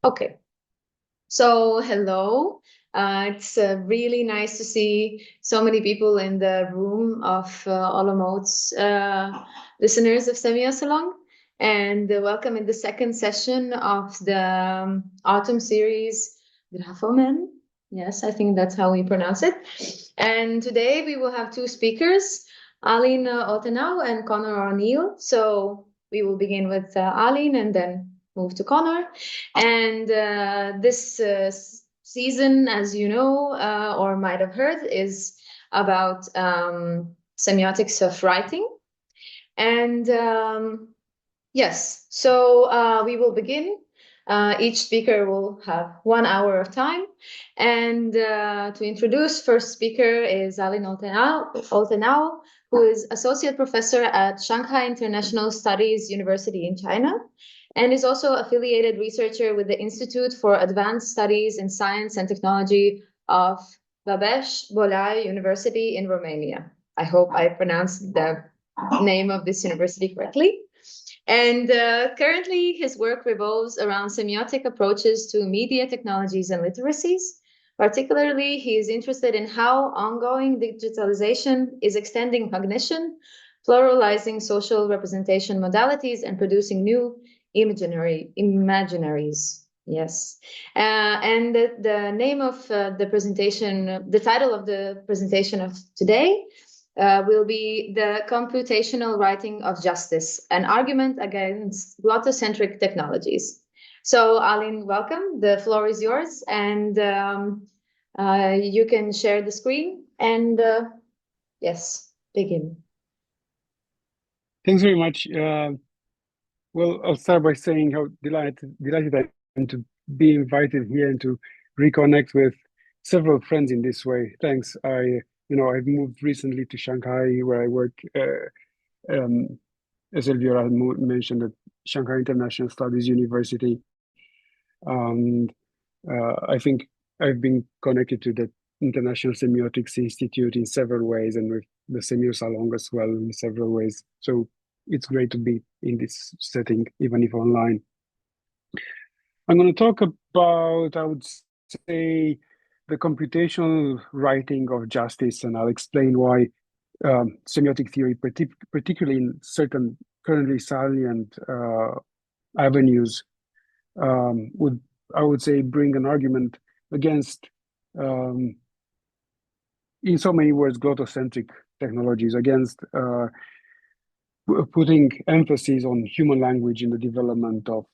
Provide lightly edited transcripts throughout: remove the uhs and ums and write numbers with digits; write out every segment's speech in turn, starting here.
Okay, so hello. It's really nice to see so many people in the room of Olomouc's listeners of Semia Salon. And welcome in the second session of the autumn series, Grafomen. Yes, I think that's how we pronounce it. And today we will have two speakers, Alin Olteanu and Conor O'Neill. So we will begin with Alin and then move to Conor. And this season, as you know, or might have heard, is about semiotics of writing. And yes, so we will begin. Each speaker will have 1 hour of time. And to introduce, first speaker is Alin Olteanu, who is associate professor at Shanghai International Studies University in China, and is also affiliated researcher with the Institute for Advanced Studies in Science and Technology of Babeș-Bolyai University in Romania. I hope I pronounced the name of this university correctly. And currently, his work revolves around semiotic approaches to media technologies and literacies. Particularly, he is interested in how ongoing digitalization is extending cognition, pluralizing social representation modalities, and producing new imaginaries. Yes. And the name of the presentation, the title of the presentation of today will be the computational writing of justice, an argument against glottocentric technologies. So, Alin, welcome. The floor is yours, and you can share the screen. And yes, begin. Thanks very much. Well, I'll start by saying how delighted I am to be invited here and to reconnect with several friends in this way. Thanks. I've moved recently to Shanghai, where I work, as Elvira mentioned, at Shanghai International Studies University. And I think I've been connected to the International Semiotics Institute in several ways, and with the Semio Salon as well in several ways. So it's great to be in this setting, even if online. I'm going to talk about, I would say, the computational writing of justice, and I'll explain why semiotic theory, particularly in certain currently salient avenues, would, I would say, bring an argument against, in so many words, glottocentric technologies, against putting emphasis on human language in the development of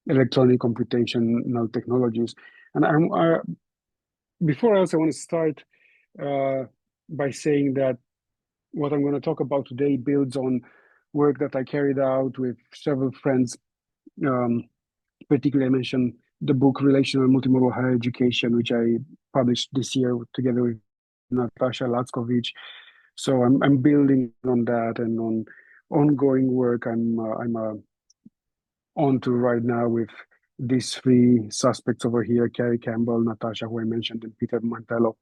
electronic computational technologies. And before else, I want to start by saying that what I'm going to talk about today builds on work that I carried out with several friends. Particularly, I mentioned the book Relational Multimodal Higher Education, which I published this year together with Natasha Lackovic. So I'm building on that and on ongoing work I'm on to right now with these three suspects over here: Carrie Campbell, Natasha, who I mentioned, and Peter Mantello.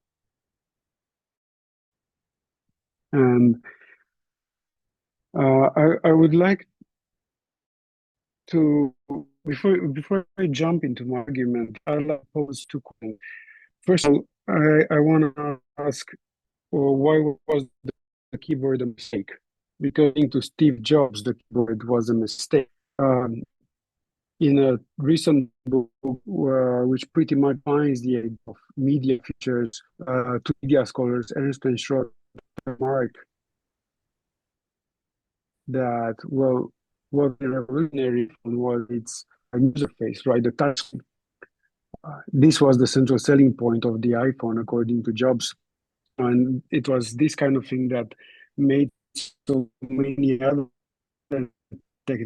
And I would like to, before I jump into my argument, I'd like to pose two questions. First of all, I want to ask, why was the keyboard a mistake? Because according to Steve Jobs, the keyboard was a mistake. In a recent book, which pretty much finds the idea of media features, to media scholars, Ernst and Schroeder remark that, well, what the revolutionary was its interface, right? The touch. This was the central selling point of the iPhone, according to Jobs. And it was this kind of thing that made so many other tech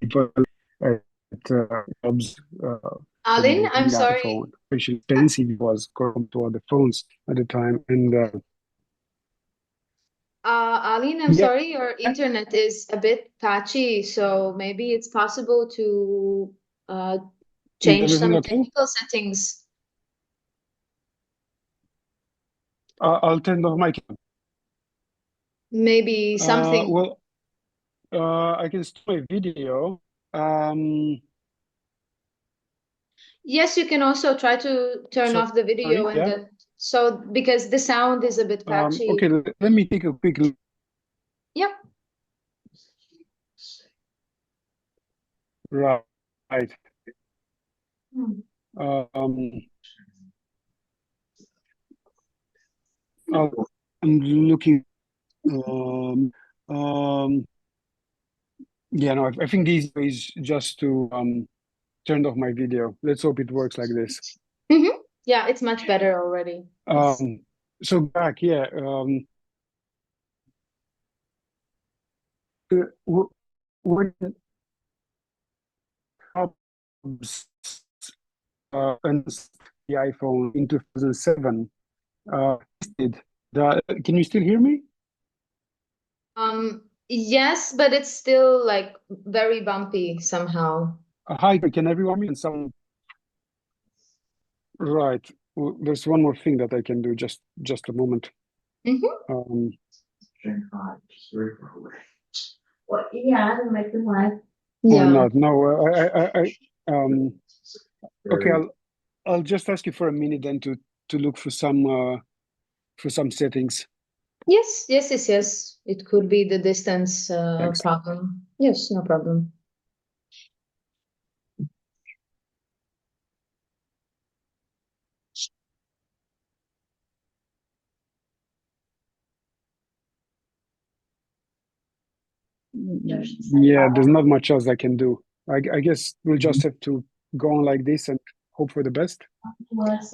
people at Jobs. Alin, I'm sorry. iPhone, especially expensive it was compared to other phones at the time. And Alin, I'm sorry, your internet is a bit patchy, so maybe it's possible to change some technical settings. I'll turn off my camera. Maybe something. Well, I can start my video. Yes, you can also try to turn off the video sorry, and so because the sound is a bit patchy. Okay, let me take a quick look. Yep. Right. Hmm. I'm looking. Yeah, no, I think the easy way is just to turn off my video. Let's hope it works like this. Mm-hmm. Yeah, it's much better already. Yes. So back, yeah. When Jobs announced the iPhone in 2007, can you still hear me? Yes, but it's still like very bumpy somehow. Hi, can everyone hear me? And some right. Well, there's one more thing that I can do. Just a moment. Mm-hmm. Well, yeah, to make the life. Or Yeah. not? No, okay. I'll just ask you for a minute then to look for some settings. Yes, yes, yes, yes. It could be the distance Thanks. problem. Yes, no problem. Yeah, there's not much else I can do. I guess we'll just have to go on like this and hope for the best.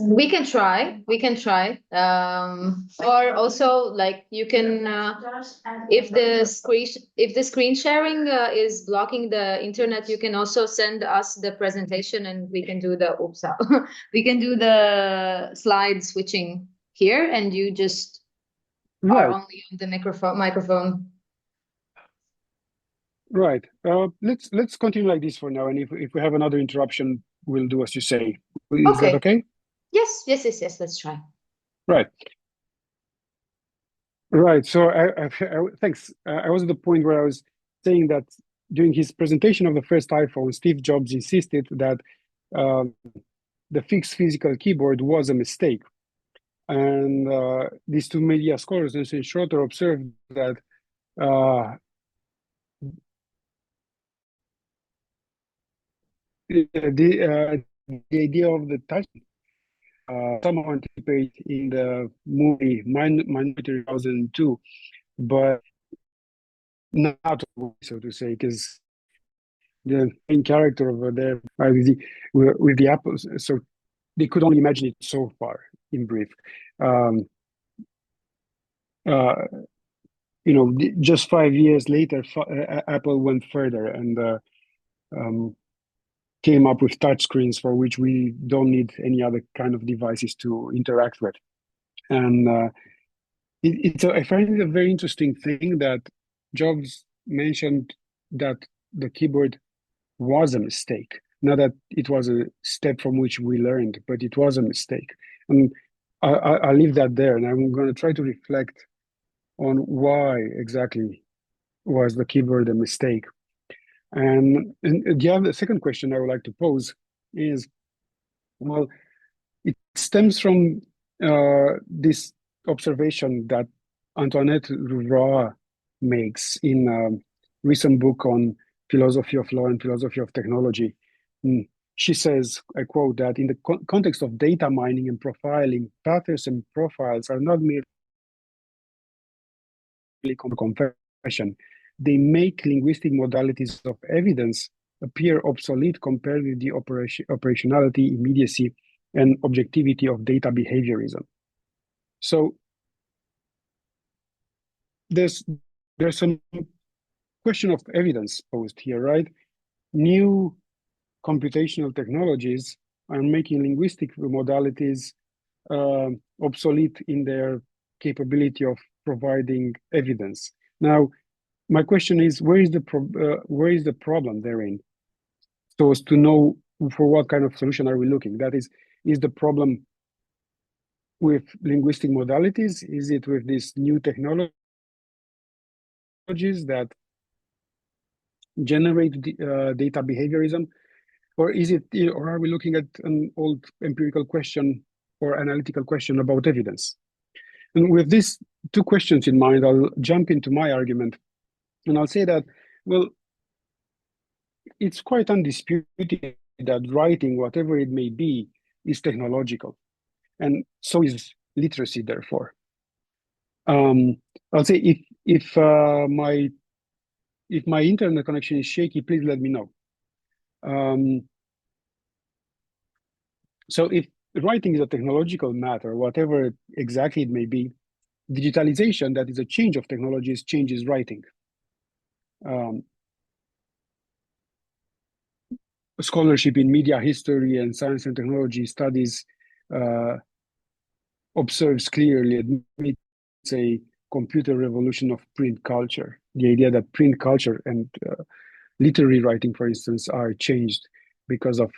We can try. We can try. Or also like you can if the screen sharing is blocking the internet, you can also send us the presentation and we can do the we can do the slide switching here and you just are Right, only on the microphone. right. Let's continue like this for now, and if we have another interruption, we'll do as you say. Is that Okay. okay? Yes, yes, yes, yes. Let's try. Right. Right. So thanks. I was at the point where I was saying that during his presentation of the first iPhone, Steve Jobs insisted that the fixed physical keyboard was a mistake. And these two media scholars, Nelson and Schroeder, observed that the idea of the touch somehow anticipated in the movie Minority 2002, but not so to say, because the main character over there with the apples, so they could only imagine it so far. In brief, um, uh, just 5 years later, Apple went further and came up with touchscreens for which we don't need any other kind of devices to interact with. And I find it a very interesting thing that Jobs mentioned that the keyboard was a mistake. Not that it was a step from which we learned, but it was a mistake. And I'll leave that there, and I'm going to try to reflect on why exactly was the keyboard a mistake. And the second question I would like to pose is, well, it stems from this observation that Antoinette Roy makes in a recent book on philosophy of law and philosophy of technology. She says, I quote, that in the context of data mining and profiling, patterns and profiles are not merely confession. They make linguistic modalities of evidence appear obsolete compared with the operationality, immediacy, and objectivity of data behaviorism. So there's some question of evidence posed here, right? New computational technologies are making linguistic modalities obsolete in their capability of providing evidence. Now, my question is, where is the problem therein? So as to know for what kind of solution are we looking? That is the problem with linguistic modalities? Is it with these new technologies that generate data behaviorism, or are we looking at an old empirical question or analytical question about evidence? And with these two questions in mind, I'll jump into my argument, and I'll say that, well, it's quite undisputed that writing, whatever it may be, is technological, and so is literacy, therefore. I'll say if my internet connection is shaky, please let me know. So if writing is a technological matter, whatever exactly it may be, digitalization, that is a change of technologies, changes writing. Scholarship in media history and science and technology studies observes clearly, admits a computer revolution of print culture. The idea that print culture and literary writing, for instance, are changed because of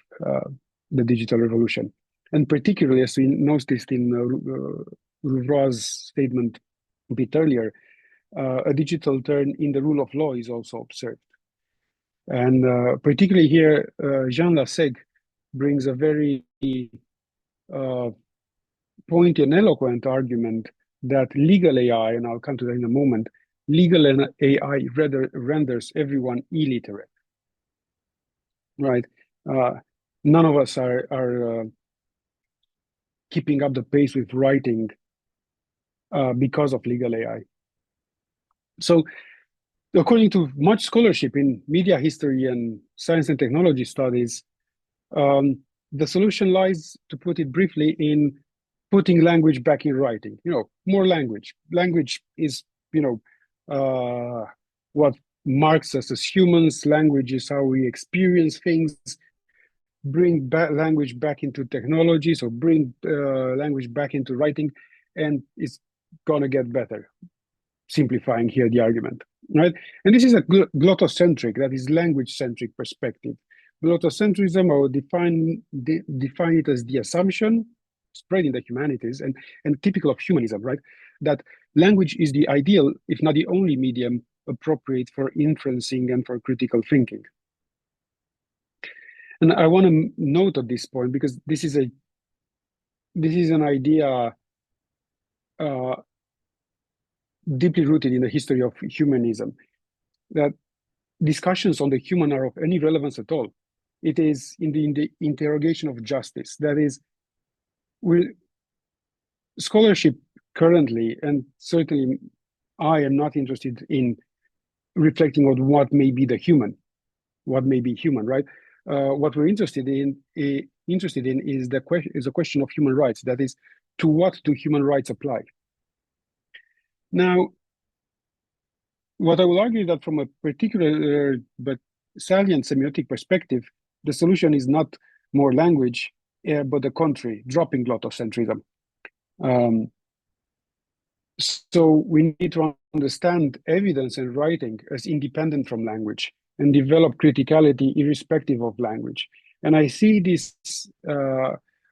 the digital revolution. And particularly, as we noticed in Rouvroy's statement a bit earlier, a digital turn in the rule of law is also observed. And particularly here, Jean Lassague brings a very pointy and eloquent argument that legal AI, and I'll come to that in a moment, legal AI renders everyone illiterate, right? None of us are keeping up the pace with writing because of legal AI. So according to much scholarship in media history and science and technology studies, the solution lies, to put it briefly, in putting language back in writing. More language. Language is, what marks us as humans. Language is how we experience things. Bring language back into technology, so bring language back into writing, and it's gonna get better. Simplifying here the argument, right? And this is a glottocentric, that is language-centric perspective. Glottocentrism, I would define it as the assumption, spread in the humanities, and typical of humanism, right? That language is the ideal, if not the only medium appropriate for inferencing and for critical thinking. And I want to note at this point, because this is an idea deeply rooted in the history of humanism, that discussions on the human are of any relevance at all. It is in the interrogation of justice. That is, scholarship currently, and certainly I am not interested in reflecting on what may be human, right? What we're interested in is a question of human rights. That is, to what do human rights apply? Now, what I will argue is that from a particular but salient semiotic perspective, the solution is not more language, but the contrary, dropping glottocentrism. So we need to understand evidence and writing as independent from language and develop criticality irrespective of language. And I see this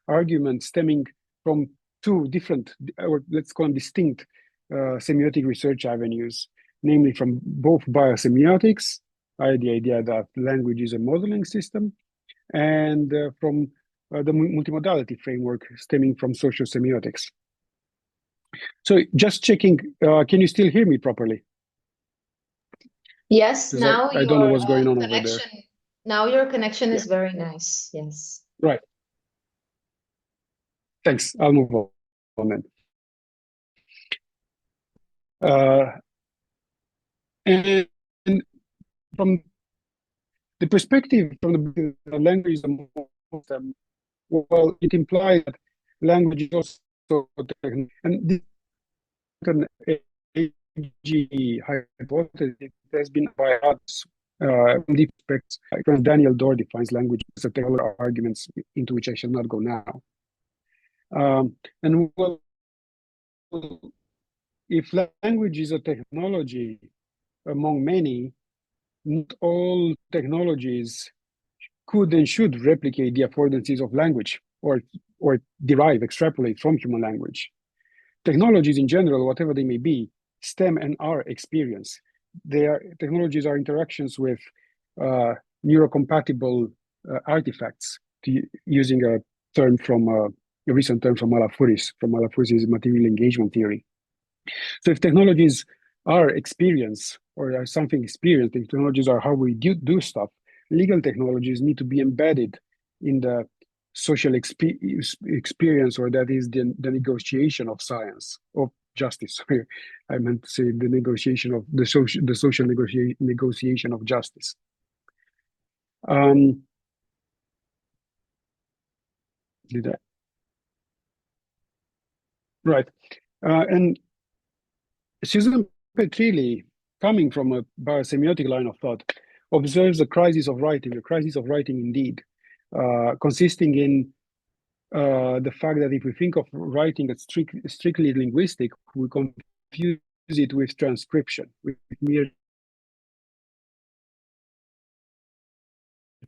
argument stemming from two different, or let's call them distinct, semiotic research avenues, namely from both biosemiotics, the idea that language is a modeling system, and from the multimodality framework stemming from sociosemiotics. So just checking, can you still hear me properly? Yes, now I don't know what's going on over there. Now your connection is very nice, yes. Right. Thanks, I'll move on then. And from the perspective from the language, well, it implies that language is also technical. And this an AG hypothesis has been by others from the perspective. Daniel Dorr defines language as a technical arguments into which I shall not go now. And well, if language is a technology among many, not all technologies could and should replicate the affordances of language or extrapolate from human language. Technologies in general, whatever they may be, stem and are experience. Technologies are interactions with neurocompatible artifacts, using a term from a recent term from Alafuris's material engagement theory. So if technologies are experience or are something experienced, if technologies are how we do stuff, legal technologies need to be embedded in the social experience, or that is the negotiation of science, of justice. Sorry, I meant to say the negotiation of the social negotiation of justice. Did I? Right. And Susan Petrilli, coming from a biosemiotic line of thought, observes a crisis of writing indeed, consisting in the fact that if we think of writing as strictly linguistic, we confuse it with transcription, with mere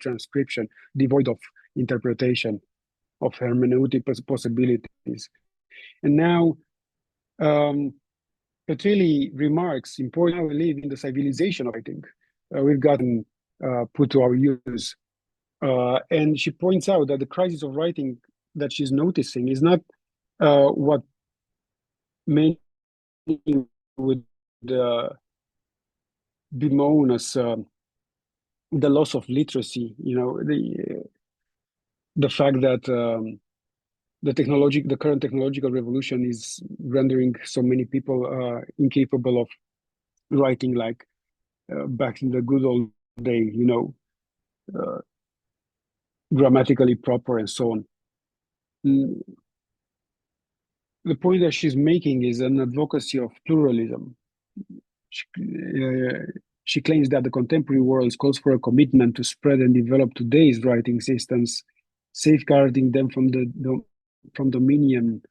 transcription, devoid of interpretation, of hermeneutic possibilities. And now, Petrilli remarks, important, now we live in the civilization of writing. We've gotten put to our use. And she points out that the crisis of writing that she's noticing is not what many would bemoan as the loss of literacy. You know, the fact that the current technological revolution is rendering so many people incapable of writing like back in the good old day, you know, grammatically proper and so on. The point that she's making is an advocacy of pluralism. She claims that the contemporary world calls for a commitment to spread and develop today's writing systems, safeguarding them from dominion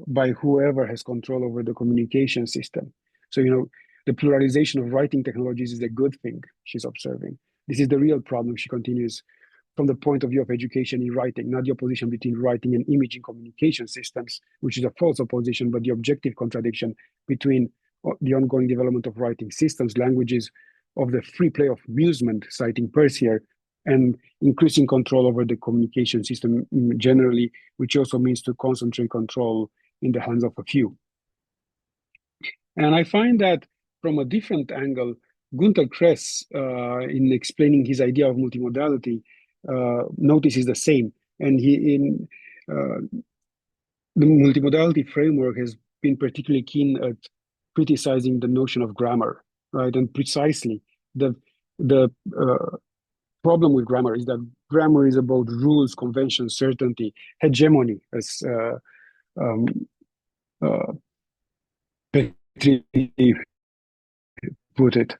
by whoever has control over the communication system. So, you know, the pluralization of writing technologies is a good thing, she's observing. This is the real problem, she continues, from the point of view of education in writing, not the opposition between writing and imaging communication systems, which is a false opposition, but the objective contradiction between the ongoing development of writing systems, languages, of the free play of amusement, citing Peirce here, and increasing control over the communication system generally, which also means to concentrate control in the hands of a few. And I find that from a different angle, Günter Kress, in explaining his idea of multimodality, notices the same. And the multimodality framework has been particularly keen at criticizing the notion of grammar, right? And precisely the problem with grammar is that grammar is about rules, convention, certainty, hegemony, as Petrilli put it.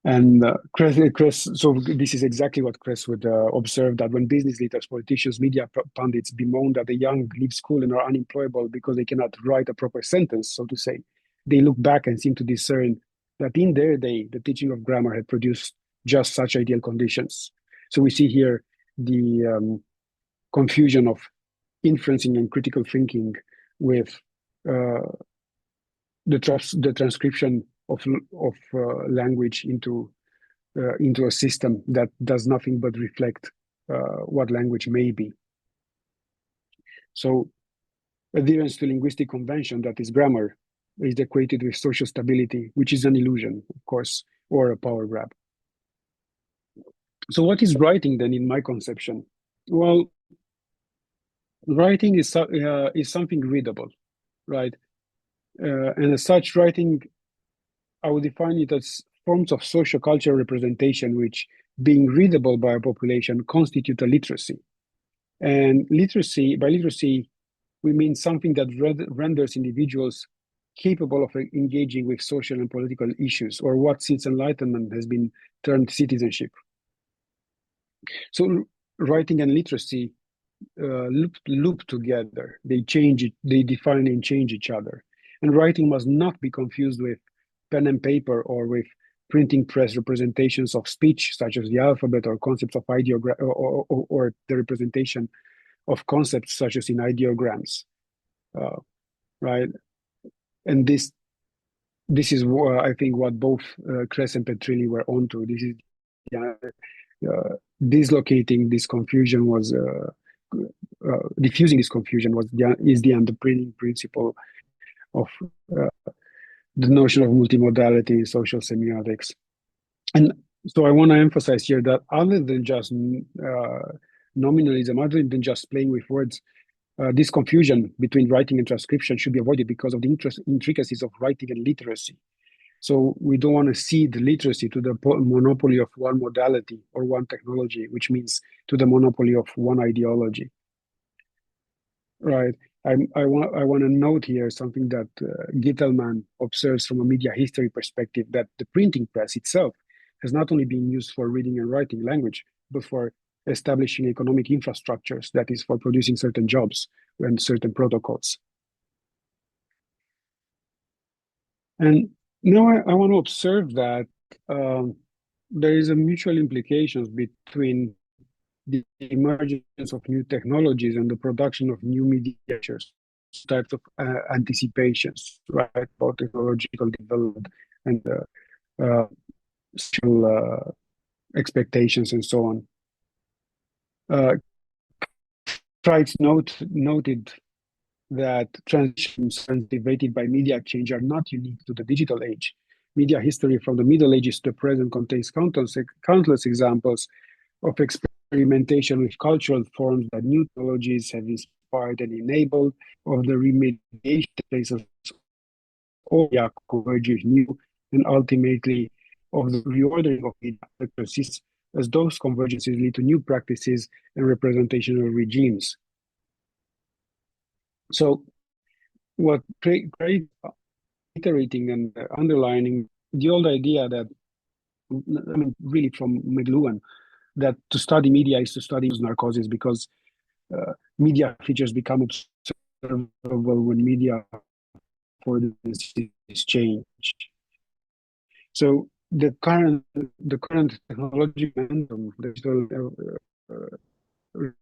And Kress, so this is exactly what Kress would observe, that when business leaders, politicians, media pundits bemoan that the young leave school and are unemployable because they cannot write a proper sentence, so to say, they look back and seem to discern that in their day, the teaching of grammar had produced just such ideal conditions. So we see here the confusion of inferencing and critical thinking with the transcription of language into a system that does nothing but reflect what language may be. So adherence to linguistic convention, that is grammar, is equated with social stability, which is an illusion, of course, or a power grab. So what is writing then in my conception? Well, writing is something readable, right? And as such, writing, I would define it as forms of social cultural representation, which, being readable by a population, constitute a literacy. And by literacy, we mean something that renders individuals capable of engaging with social and political issues, or what since Enlightenment has been termed citizenship. So writing and literacy loop together. They define and change each other. And writing must not be confused with pen and paper or with printing press representations of speech, such as the alphabet, or concepts of ideogram, or the representation of concepts such as in ideograms, right? And this this is I think what both Kress and Petrilli were onto. This is dislocating this confusion was diffusing this confusion is the underpinning principle of the notion of multimodality in social semiotics. And so I want to emphasize here that other than just nominalism, other than just playing with words, this confusion between writing and transcription should be avoided because of the intricacies of writing and literacy. So we don't want to cede literacy to the monopoly of one modality or one technology, which means to the monopoly of one ideology. Right. I want to note here something that Gittelman observes from a media history perspective, that the printing press itself has not only been used for reading and writing language, but for establishing economic infrastructures, that is, for producing certain jobs and certain protocols. And now I want to observe that there is a mutual implications between the emergence of new technologies and the production of new mediators, types of anticipations, right, about technological development and social expectations and so on. Kreitz noted that transitions cultivated by media change are not unique to the digital age. Media history from the Middle Ages to the present contains countless examples of experimentation with cultural forms that new technologies have inspired and enabled, of the remediation places or converges new, and ultimately of the reordering of media that persists as those convergences lead to new practices and representational regimes. So what Craig iterating and underlining the old idea that, I mean, really from McLuhan, that to study media is to study narcosis, because media features become observable when media affordances change. So the current technology momentum, the digital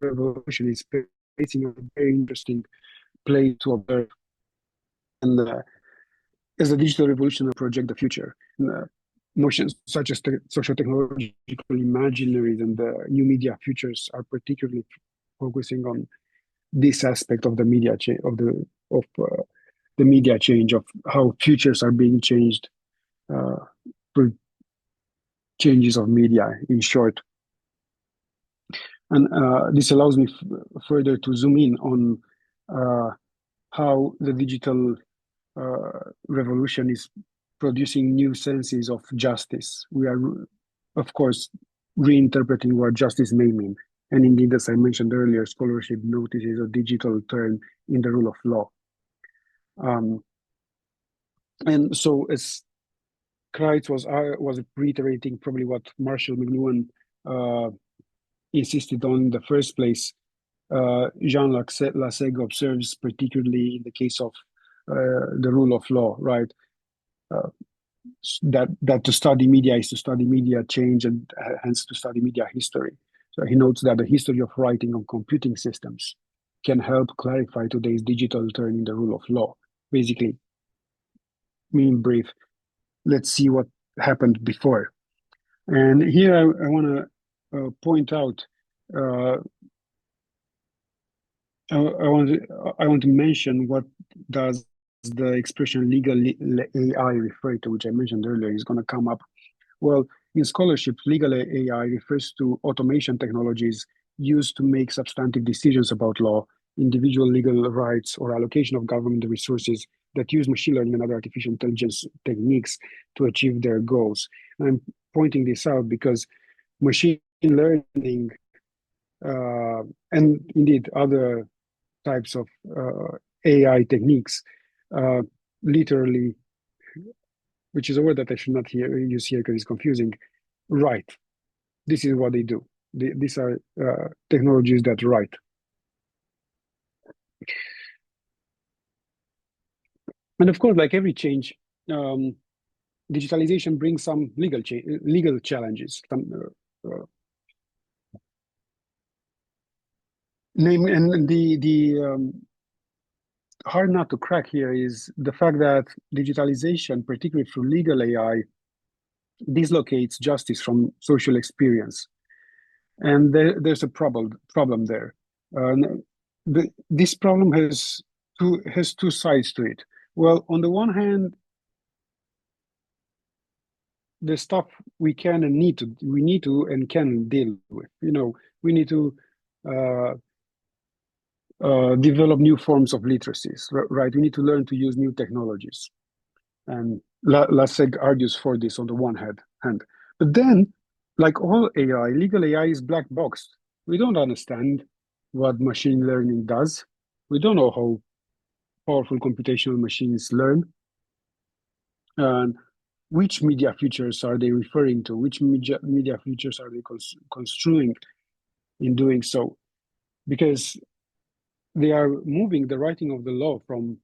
revolution, is facing a very interesting place to observe. And as the digital revolution will project the future, notions such as sociotechnical imaginaries and the new media futures are particularly focusing on this aspect of the media the media change, of how futures are being changed through changes of media, in short. And this allows me further to zoom in on how the digital revolution is producing new senses of justice. We are, of course, reinterpreting what justice may mean. And indeed, as I mentioned earlier, scholarship notices a digital turn in the rule of law. And so, as Kreitz was reiterating probably what Marshall McLuhan insisted on in the first place, Jean Lassalle observes, particularly in the case of the rule of law, right? That to study media is to study media change, and hence to study media history. So he notes that the history of writing on computing systems can help clarify today's digital turn in the rule of law. Basically, in brief, let's see what happened before. And here I want to point out, I want to mention what does the expression legal AI refer to, which I mentioned earlier, is going to come up. Well, in scholarship, legal AI refers to automation technologies used to make substantive decisions about law, individual legal rights, or allocation of government resources that use machine learning and other artificial intelligence techniques to achieve their goals. And I'm pointing this out because machine learning and indeed other types of AI techniques literally, which is a word that I should not use here because it's confusing, write. This is what they do. These are technologies that write. And of course, like every change, digitalization brings some legal challenges. And hard not to crack here is the fact that digitalization, particularly through legal AI, dislocates justice from social experience. And there's a problem there. This problem has two sides to it. Well, on the one hand, the stuff we need to and can deal with. We need to develop new forms of literacies, right? We need to learn to use new technologies. And Laseg argues for this on the one hand. But then, like all AI, legal AI is black box. We don't understand what machine learning does. We don't know how powerful computational machines learn. And which media features are they referring to? Which media features are they construing in doing so? Because they are moving the writing of the law from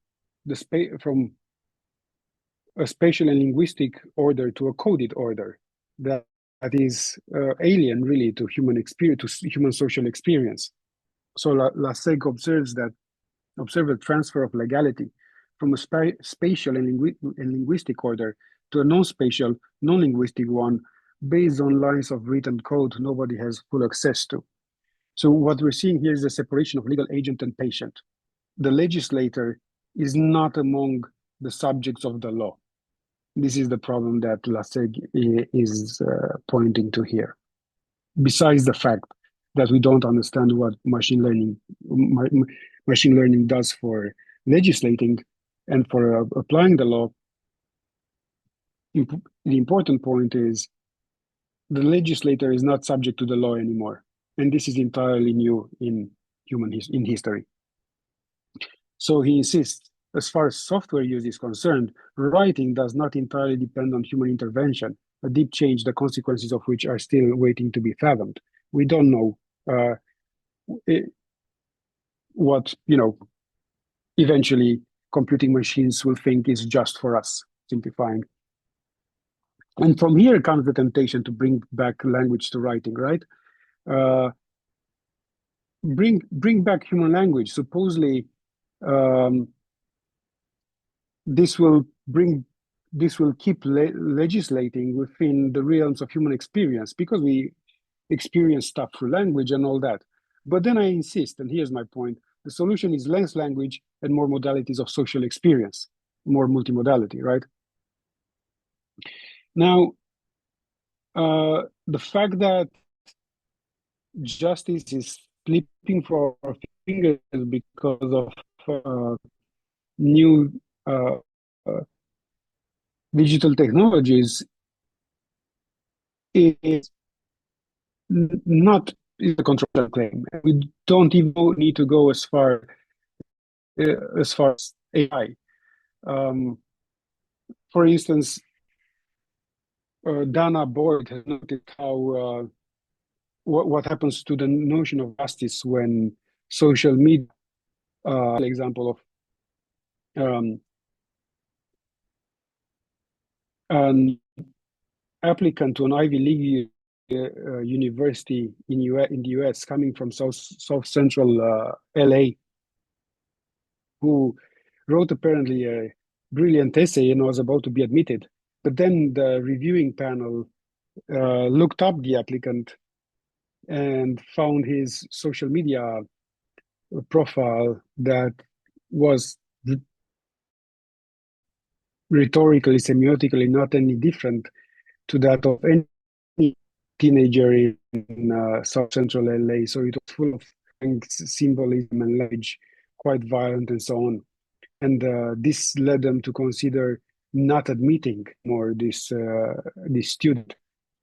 a spatial and linguistic order to a coded order that is alien, really, to human experience, to human social experience. So Laseg observes a transfer of legality from a spatial and linguistic order to a non-spatial, non-linguistic one based on lines of written code nobody has full access to. So what we're seeing here is the separation of legal agent and patient. The legislator is not among the subjects of the law. This is the problem that Laseg is pointing to here. Besides the fact that we don't understand what machine learning does for legislating and for applying the law, the important point is the legislator is not subject to the law anymore. And this is entirely new in history. So he insists, as far as software use is concerned, writing does not entirely depend on human intervention, a deep change, the consequences of which are still waiting to be fathomed. We don't know what, eventually computing machines will think is just for us, simplifying. And from here comes the temptation to bring back language to writing, right? Bring back human language. Supposedly, this will keep legislating within the realms of human experience, because we experience stuff through language and all that. But then I insist, and here's my point, the solution is less language and more modalities of social experience, more multimodality, right? Now, the fact that justice is slipping from our fingers because of new digital technologies is not a controversial claim. We don't even need to go as far as AI. For instance, Dana Boyd has noted how what happens to the notion of justice when social media, example of an applicant to an Ivy League university in the US, coming from South Central LA, who wrote apparently a brilliant essay and was about to be admitted. But then the reviewing panel looked up the applicant and found his social media profile that was rhetorically, semiotically not any different to that of any teenager in South Central LA. So it was full of symbolism and language, quite violent and so on. And this led them to consider not admitting more this student.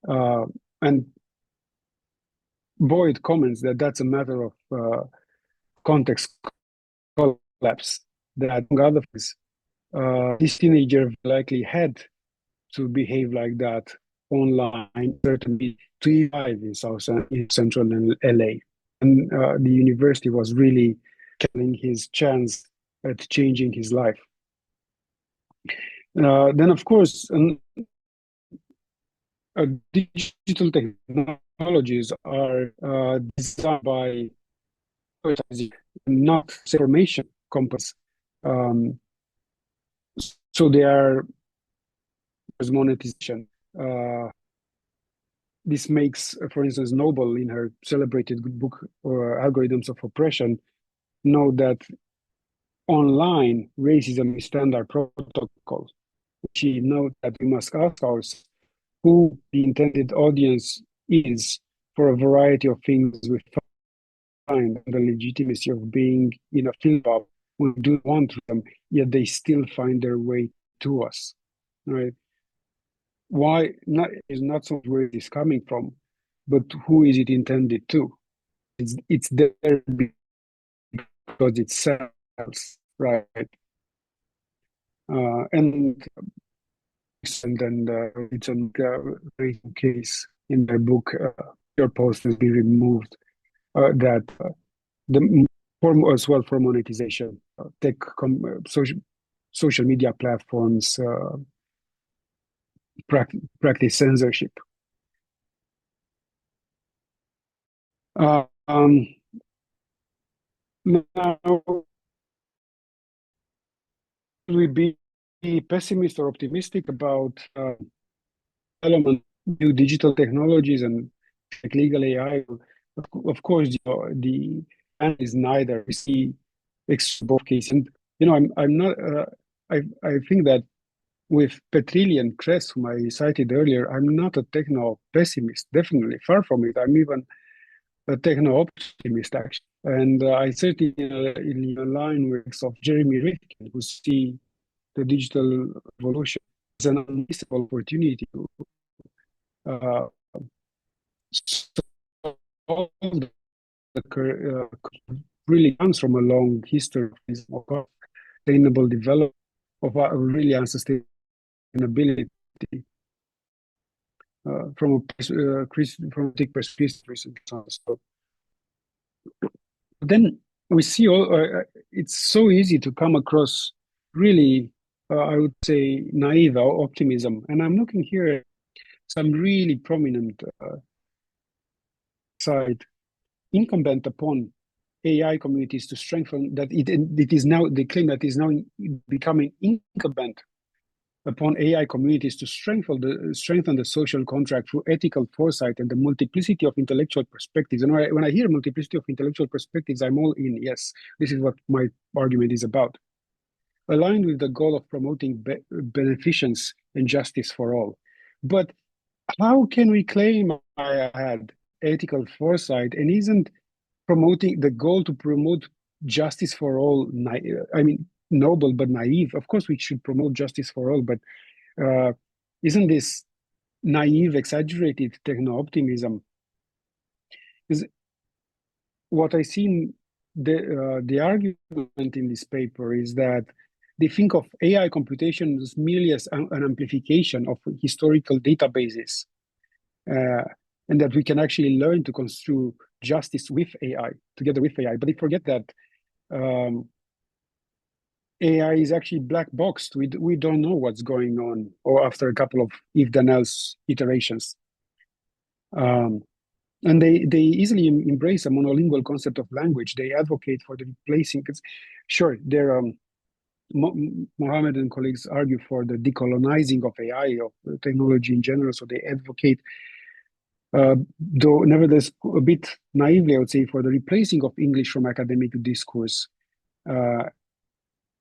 And Boyd comments that that's a matter of context collapse, that among other things, this teenager likely had to behave like that online, certainly to survive in Central LA. And the university was really killing his chance at changing his life. Then, of course, digital technologies are designed by not information companies. So there is monetization. This makes, for instance, Noble in her celebrated book, Algorithms of Oppression, know that online racism is standard protocol. She notes that we must ask ourselves who the intended audience is for a variety of things we find the legitimacy of being in a film bubble. We do want them, yet they still find their way to us, right? Why not is not so much where it is coming from, but who is it intended to? It's there because it sells, right? And then it's a very case in their book. Your post has been removed. That the form as well for monetization, social media platforms practice censorship. Now, we be pessimist or optimistic about development new digital technologies and like legal AI? Of course, the answer is neither. We see both cases, and I'm not. I think that with Petrilli and Kress, whom I cited earlier, I'm not a techno pessimist. Definitely, far from it. I'm even a techno optimist, actually. And I certainly in line with of Jeremy Rifkin, who see the digital evolution as an unmissable opportunity to solve really comes from a long history of sustainable development, of really unsustainability from a critic perspective. So then we see it's so easy to come across really, I would say, naive optimism. And I'm looking here at some really prominent side incumbent upon AI communities to strengthen that it is now, they claim that it is now becoming incumbent upon AI communities to strengthen the social contract through ethical foresight and the multiplicity of intellectual perspectives. And when I hear multiplicity of intellectual perspectives, I'm all in. Yes, this is what my argument is about. Aligned with the goal of promoting beneficence and justice for all. But how can we claim I had ethical foresight and isn't promoting the goal to promote justice for all? I mean, noble but naive. Of course, we should promote justice for all, but isn't this naive, exaggerated techno-optimism? Is what I see in the argument in this paper is that they think of AI computation as merely as an amplification of historical databases, and that we can actually learn to construe justice with AI, together with AI. But they forget that AI is actually black boxed. We don't know what's going on, or after a couple of if then else iterations. And they easily embrace a monolingual concept of language. They advocate for the replacing. Sure, they're Mohammed and colleagues argue for the decolonizing of AI, of technology in general. So they advocate, though nevertheless a bit naively, I would say, for the replacing of English from academic discourse.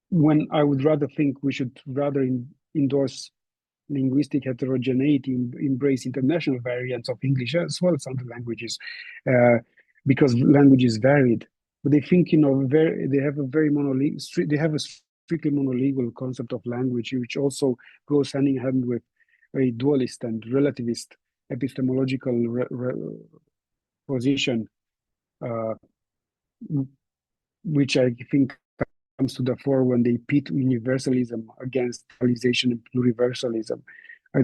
When I would rather think we should rather endorse linguistic heterogeneity, embrace international variants of English as well as other languages, because language is varied. But they think, they have a very they have a strictly monolingual concept of language, which also goes hand in hand with a dualist and relativist epistemological position, which I think comes to the fore when they pit universalism against realization and pluriversalism. I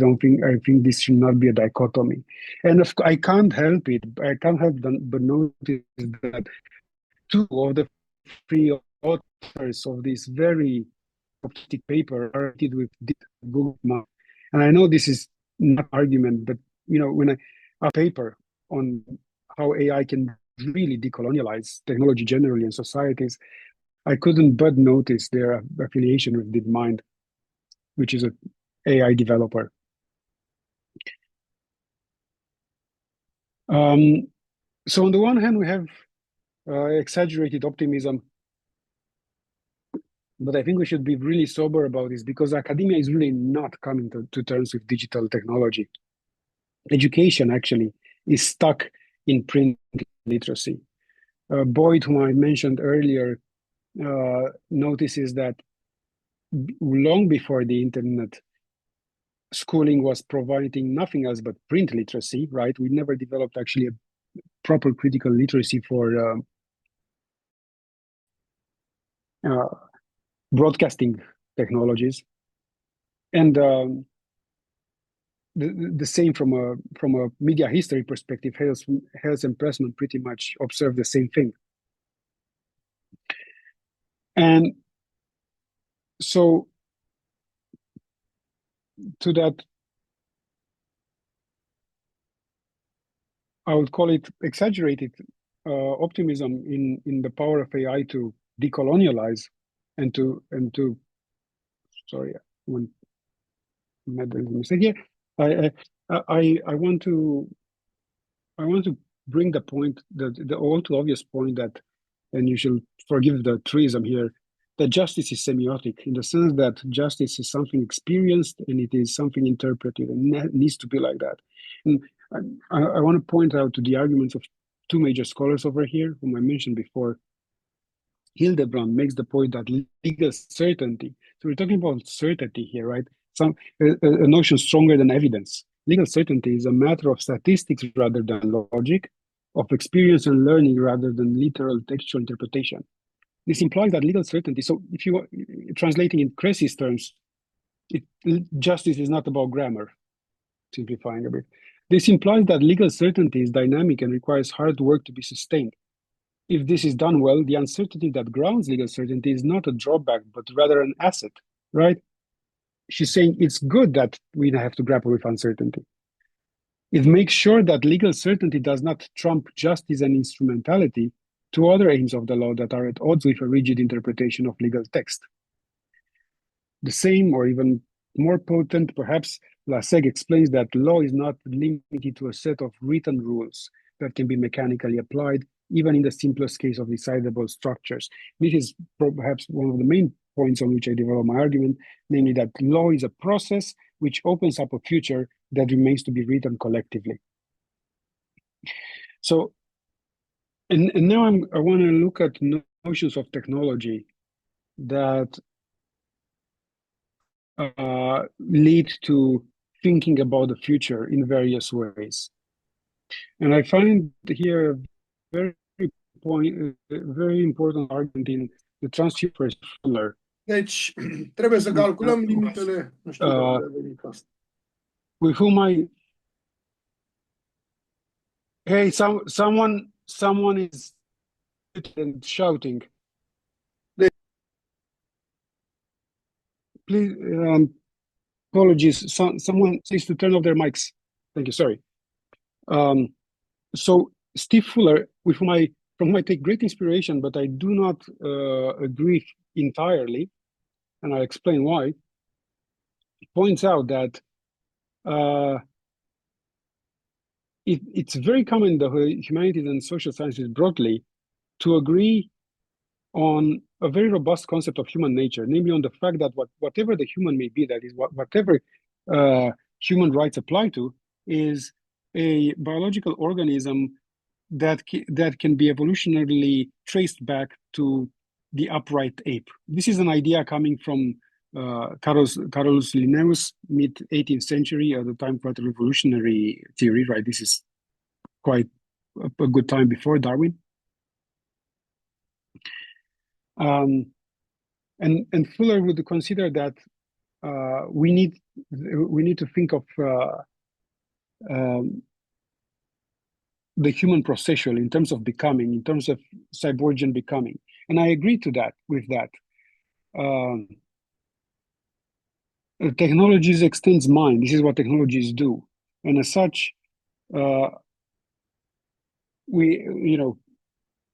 think this should not be a dichotomy. And I can't help it. I can't help but notice that two of the three authors of this very optimistic paper are with Google Maps. And I know this is not argument, but when a paper on how AI can really decolonialize technology generally and societies, I couldn't but notice their affiliation with DeepMind, which is an AI developer. So on the one hand, we have exaggerated optimism, but I think we should be really sober about this because academia is really not coming to terms with digital technology. Education actually is stuck in print literacy. Boyd, whom I mentioned earlier, notices that long before the internet, schooling was providing nothing else but print literacy, right? We never developed actually a proper critical literacy for broadcasting technologies. And the same from a media history perspective, Hales and Pressman pretty much observe the same thing. And so to that, I would call it exaggerated optimism in the power of AI to decolonialize and to sorry, one mistake here. I want to bring the point, the all too obvious point that, and you should forgive the truism here, that justice is semiotic in the sense that justice is something experienced and it is something interpreted and needs to be like that. And I want to point out to the arguments of two major scholars over here, whom I mentioned before. Hildebrand makes the point that legal certainty, so we're talking about certainty here, right? A notion stronger than evidence. Legal certainty is a matter of statistics rather than logic, of experience and learning rather than literal textual interpretation. This implies that legal certainty, so if you are translating in Cressy's terms, justice is not about grammar, simplifying a bit. This implies that legal certainty is dynamic and requires hard work to be sustained. If this is done well, the uncertainty that grounds legal certainty is not a drawback, but rather an asset, right? She's saying it's good that we have to grapple with uncertainty. It makes sure that legal certainty does not trump justice and instrumentality to other aims of the law that are at odds with a rigid interpretation of legal text. The same, or even more potent, perhaps, Laseg explains that law is not limited to a set of written rules that can be mechanically applied, even in the simplest case of decidable structures. This is perhaps one of the main points on which I develop my argument, namely that law is a process which opens up a future that remains to be written collectively. So, and now I want to look at notions of technology that lead to thinking about the future in various ways. And I find here a very important argument in the transcription Fuller. Deci, trebuie să calculăm limitele, nu știu de unde a venit asta. With whom hey, someone is shouting. Please, apologies. Someone needs to turn off their mics. Thank you. Sorry. So Steve Fuller, from whom I take great inspiration, but I do not agree entirely, and I'll explain why. Points out that it's very common in the humanities and social sciences broadly to agree on a very robust concept of human nature, namely on the fact that whatever the human may be, that is, whatever human rights apply to, is a biological organism that can be evolutionarily traced back to the upright ape. This is an idea coming from Carolus Linnaeus, mid-18th century, at the time quite a revolutionary theory, right? This is quite a good time before Darwin. And Fuller would consider that we need to think of the human processual in terms of becoming, in terms of cyborgian becoming, and I agree to that. With that, technologies extends mind. This is what technologies do, and as such,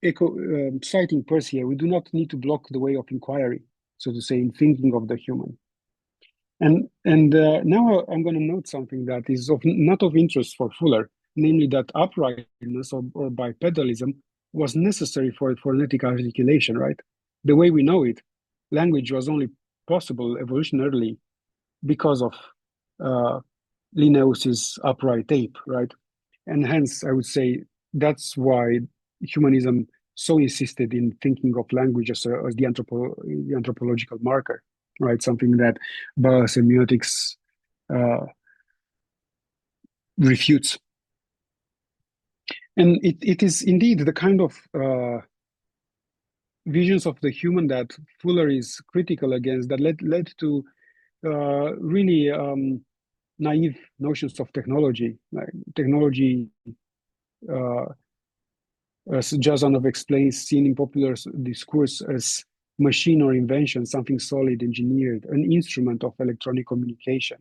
citing Peirce here, we do not need to block the way of inquiry, so to say, in thinking of the human. And now I'm going to note something that is not of interest for Fuller, namely that uprightness or bipedalism was necessary for phonetic articulation, right? The way we know it, language was only possible evolutionarily because of Linnaeus's upright ape, right? And hence, I would say that's why humanism so insisted in thinking of language as the anthropological marker, right? Something that semiotics refutes. And it is indeed the kind of visions of the human that Fuller is critical against that led to really naive notions of technology. Like technology, as Jasanoff explains, seen in popular discourse as machine or invention, something solid, engineered, an instrument of electronic communication.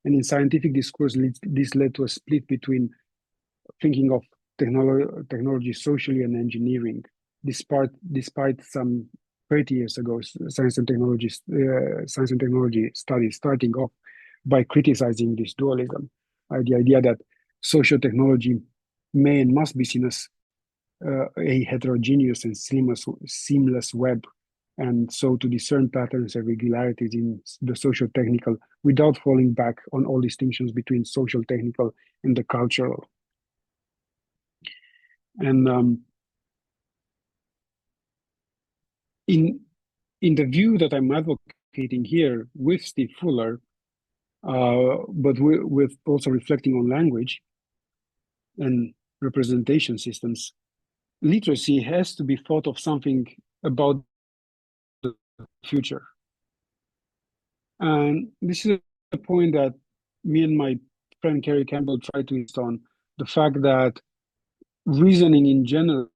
And in scientific discourse, this led to a split between thinking of technology socially and engineering. Despite some 30 years ago, science and technology studies starting off by criticizing this dualism, the idea that social technology may and must be seen as a heterogeneous and seamless web, and so to discern patterns and regularities in the social-technical without falling back on all distinctions between social-technical and the cultural. And in the view that I'm advocating here with Steve Fuller, but with also reflecting on language and representation systems, literacy has to be thought of something about the future. And this is a point that me and my friend Kerry Campbell try to insist on, the fact that reasoning in general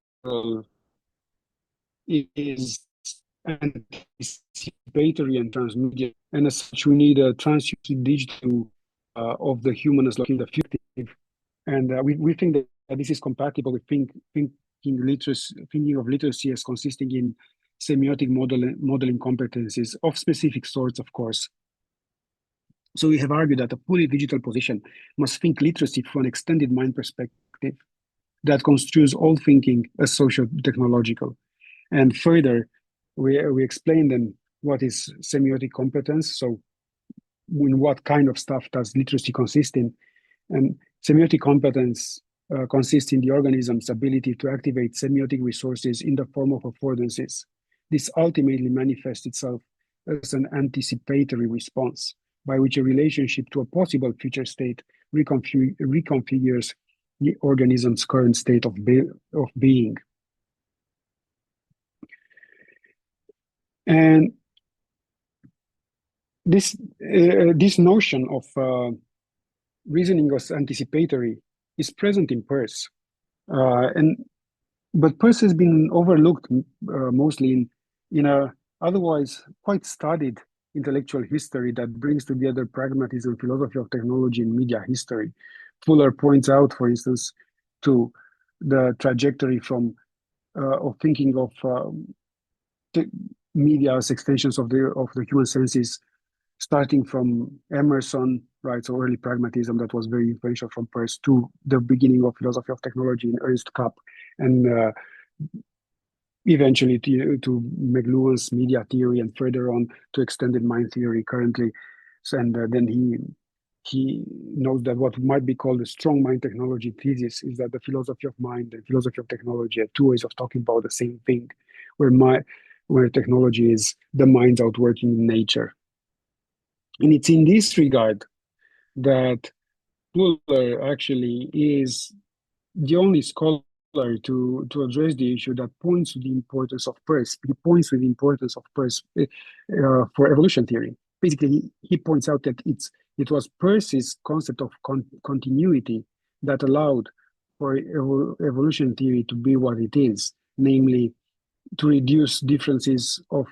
is anticipatory and transmediate, and as such we need a digital of the human as like in the future. And we think that this is compatible with thinking of literacy as consisting in semiotic modeling competencies of specific sorts, of course. So we have argued that a fully digital position must think literacy from an extended mind perspective that construes all thinking as socio-technological. And further, we explain then what is semiotic competence, so in what kind of stuff does literacy consist in. And semiotic competence consists in the organism's ability to activate semiotic resources in the form of affordances. This ultimately manifests itself as an anticipatory response, by which a relationship to a possible future state reconfigures the organism's current state of being. And this notion of reasoning as anticipatory is present in Peirce, but Peirce has been overlooked mostly in a otherwise quite studied intellectual history that brings together pragmatism, philosophy of technology, and media history. Fuller points out, for instance, to the trajectory from of thinking of media as extensions of the human senses, starting from Emerson, right, so early pragmatism that was very influential from Peirce, to the beginning of philosophy of technology in Ernst Kapp, and eventually to McLuhan's media theory, and further on to extended mind theory currently. So, and then he knows that what might be called the strong mind technology thesis is that the philosophy of mind and philosophy of technology are two ways of talking about the same thing, where technology is the mind's outworking in nature. And it's in this regard that Fuller actually is the only scholar to address the issue that points to the importance of Peirce. He points to the importance of Peirce for evolution theory. Basically, he points out that it was Peirce's concept of continuity that allowed for evolution theory to be what it is, namely to reduce differences of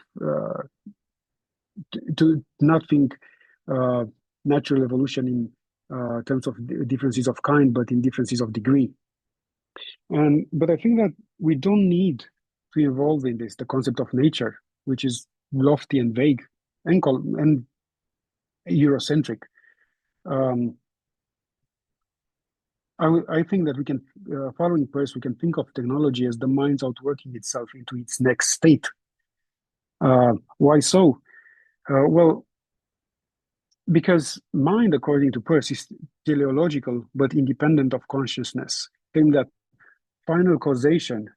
to not think natural evolution in terms of differences of kind, but in differences of degree. But I think that we don't need to involve in this the concept of nature, which is lofty and vague and Eurocentric. I think that we can, following Peirce, we can think of technology as the mind's outworking itself into its next state. Why so? Well, because mind, according to Peirce, is teleological but independent of consciousness. Claim that final causation,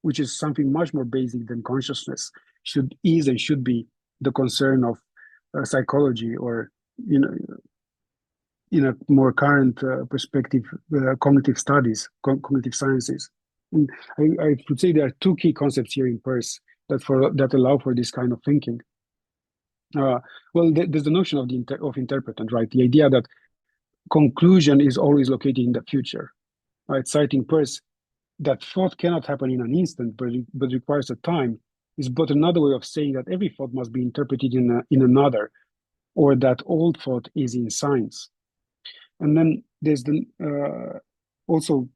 which is something much more basic than consciousness, is and should be the concern of psychology, or in a more current perspective, cognitive studies, cognitive sciences. And I would say there are two key concepts here in Peirce that allow for this kind of thinking. Well, there's the notion of interpretant, right? The idea that conclusion is always located in the future, right? Citing Peirce, that thought cannot happen in an instant, but requires a time, is but another way of saying that every thought must be interpreted in another, or that all thought is in science. And then there's also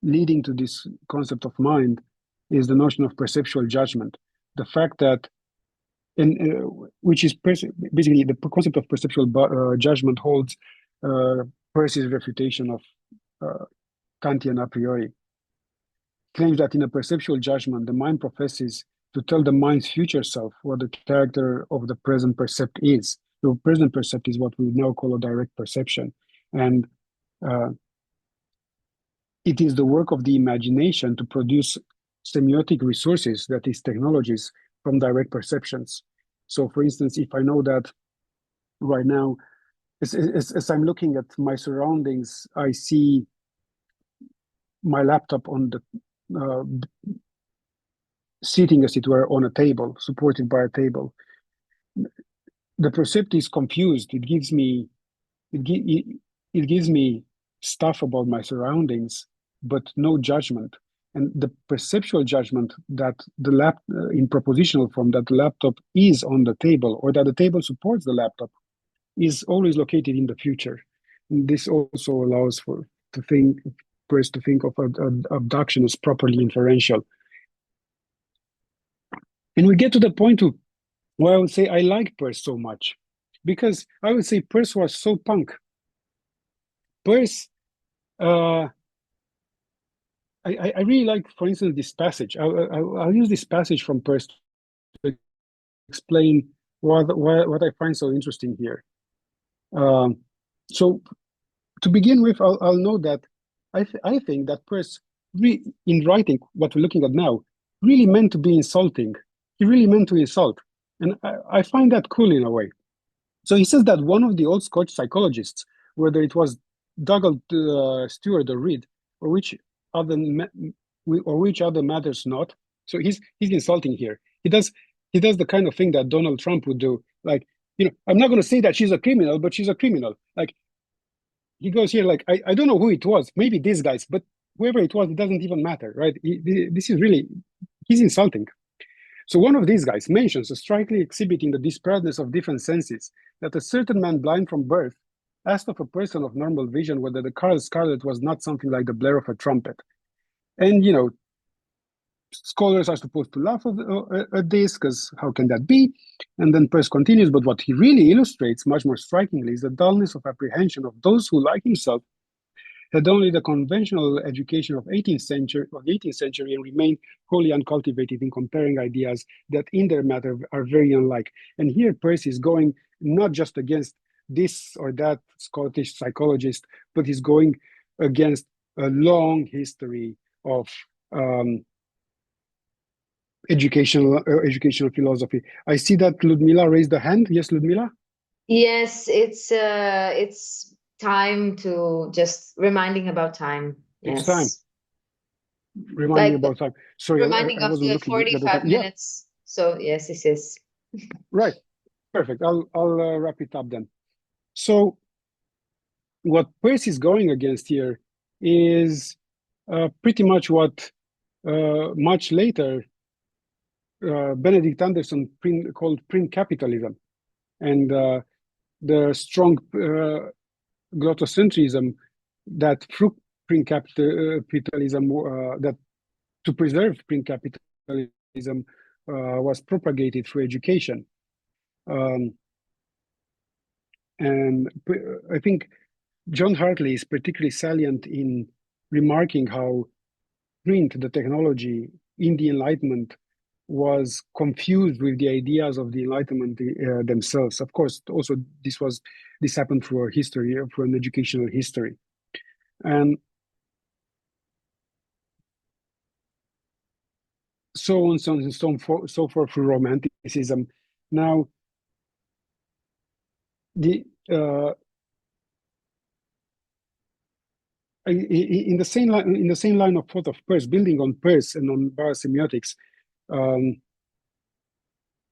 leading to this concept of mind is the notion of perceptual judgment. The fact that, which is basically the concept of perceptual judgment holds Peirce's refutation of Kantian a priori. Claims that in a perceptual judgment, the mind professes to tell the mind's future self what the character of the present percept is. The present percept is what we now call a direct perception. And it is the work of the imagination to produce semiotic resources, that is, technologies, from direct perceptions. So, for instance, if I know that right now, as I'm looking at my surroundings, I see my laptop on the sitting, as it were, on a table, supported by a table. The percept is confused. It gives me stuff about my surroundings, but no judgment. And the perceptual judgment that in propositional form, that the laptop is on the table, or that the table supports the laptop, is always located in the future. And this also allows to think of abduction as properly inferential. And we get to the point where I would say I like Peirce so much, because I would say Peirce was so punk. Peirce, I really like, for instance, this passage. I'll use this passage from Peirce to explain what I find so interesting here. So to begin with, I'll note that I think that Peirce, in writing what we're looking at now, really meant to be insulting. He really meant to insult. And I find that cool in a way. So he says that one of the old Scotch psychologists, whether it was Douglas Stewart or Reid, or which other matters not. So he's insulting here. He does the kind of thing that Donald Trump would do. Like, I'm not going to say that she's a criminal, but she's a criminal. Like, he goes here like, I don't know who it was, maybe these guys, but whoever it was, it doesn't even matter, right? This is really, he's insulting. So one of these guys mentions, strikingly exhibiting the disparateness of different senses, that a certain man blind from birth asked of a person of normal vision whether the Carl Scarlet was not something like the blare of a trumpet. And, scholars are supposed to laugh at this, because how can that be? And then Peirce continues, but what he really illustrates much more strikingly is the dullness of apprehension of those who, like himself, had only the conventional education of 18th century and remained wholly uncultivated in comparing ideas that in their matter are very unlike. And here Peirce is going not just against this or that Scottish psychologist, but he's going against a long history of educational philosophy. I see that Ludmila raised a hand. Yes, Ludmila? Yes, it's time to just reminding about time. It's Yes. time. Reminding Like about time. Sorry, reminding I of wasn't the looking 45 at minutes. So yes, this is. Right. Perfect. I'll wrap it up then. So what Peirce is going against here is pretty much what much later Benedict Anderson called print capitalism, and the strong glottocentrism that print capitalism, that to preserve print capitalism was propagated through education. And I think John Hartley is particularly salient in remarking how print, the technology in the Enlightenment, was confused with the ideas of the Enlightenment themselves. Of course, also this happened through an educational history, and so on, so forth through Romanticism. Now, in the same line of thought of Peirce, building on Peirce and on parasemiotics,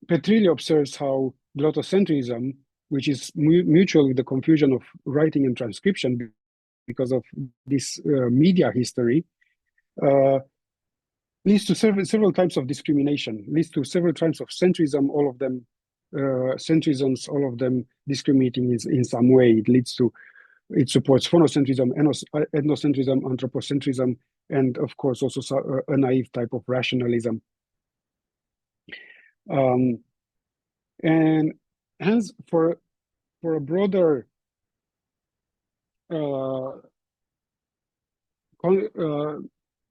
Petrilli observes how glottocentrism, which is mutual with the confusion of writing and transcription because of this media history, leads to several types of discrimination, leads to several types of centrism, all of them centrisms, all of them discriminating in some way. It supports phonocentrism, ethnocentrism, anthropocentrism, and of course also a naive type of rationalism. And hence, for a broader to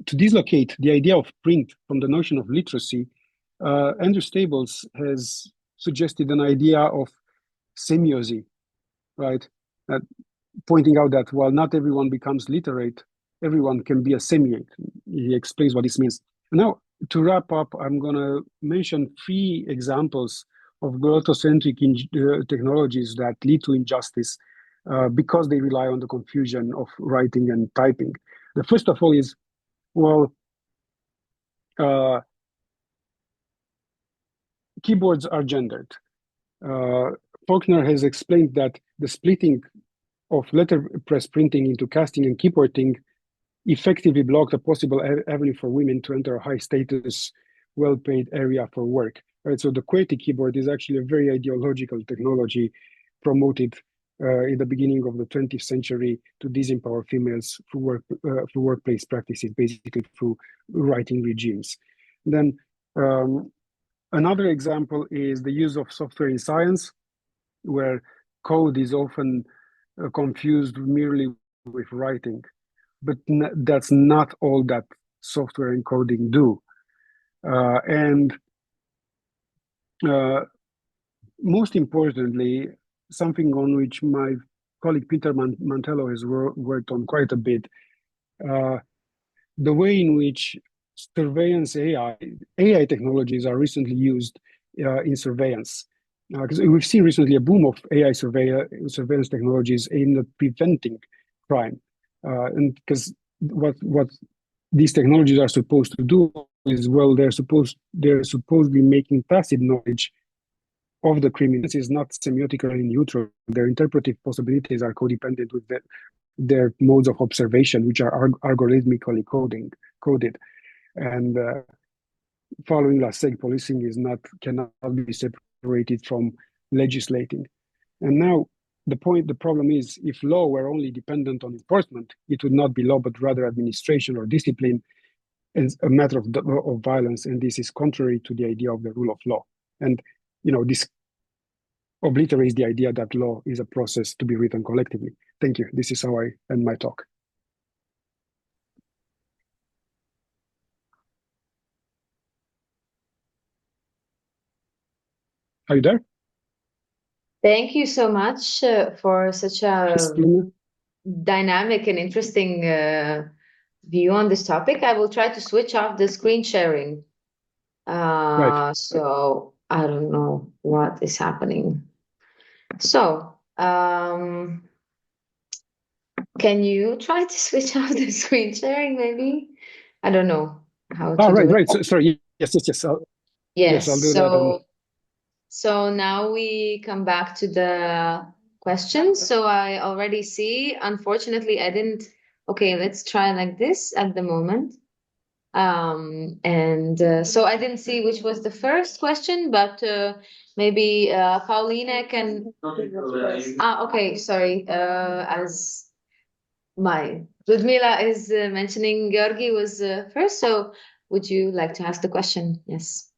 dislocate the idea of print from the notion of literacy, Andrew Stables has suggested an idea of semiosis, right? Pointing out that while not everyone becomes literate, everyone can be a semiote. He explains what this means. Now, to wrap up, I'm going to mention 3 examples of glottocentric technologies that lead to injustice because they rely on the confusion of writing and typing. The first of all is, well, keyboards are gendered. Faulkner has explained that the splitting of letterpress printing into casting and keyboarding effectively blocked a possible avenue for women to enter a high-status, well-paid area for work. Right, so the QWERTY keyboard is actually a very ideological technology promoted in the beginning of the 20th century to disempower females through workplace practices, basically through writing regimes. Then another example is the use of software in science, where code is often confused merely with writing. But that's not all that software encoding do. Most importantly, something on which my colleague Peter Mantello has worked on quite a bit, the way in which surveillance AI technologies are recently used in surveillance. Because we've seen recently a boom of AI surveillance technologies aimed at preventing crime. And because what these technologies are supposed to do is, well, they're supposedly making tacit knowledge of the criminals is not semiotically neutral. Their interpretive possibilities are codependent with their modes of observation, which are algorithmically coded. And following la seg policing cannot be separated from legislating. And now the problem is, if law were only dependent on enforcement, it would not be law, but rather administration or discipline, and a matter of violence. And this is contrary to the idea of the rule of law. And this obliterates the idea that law is a process to be written collectively. Thank you. This is how I end my talk. Are you there? Thank you so much for such a dynamic and interesting view on this topic. I will try to switch off the screen sharing. Right. So I don't know what is happening. So can you try to switch off the screen sharing, maybe? I don't know how to do it. Right. So, sorry. Yes. Yes, I'll do that. So now we come back to the questions. So I already see, unfortunately, I didn't. Okay, let's try like this at the moment. So I didn't see which was the first question, but maybe Paulina can. Okay, sorry. Ludmila is mentioning Georgi was first, so would you like to ask the question? Yes.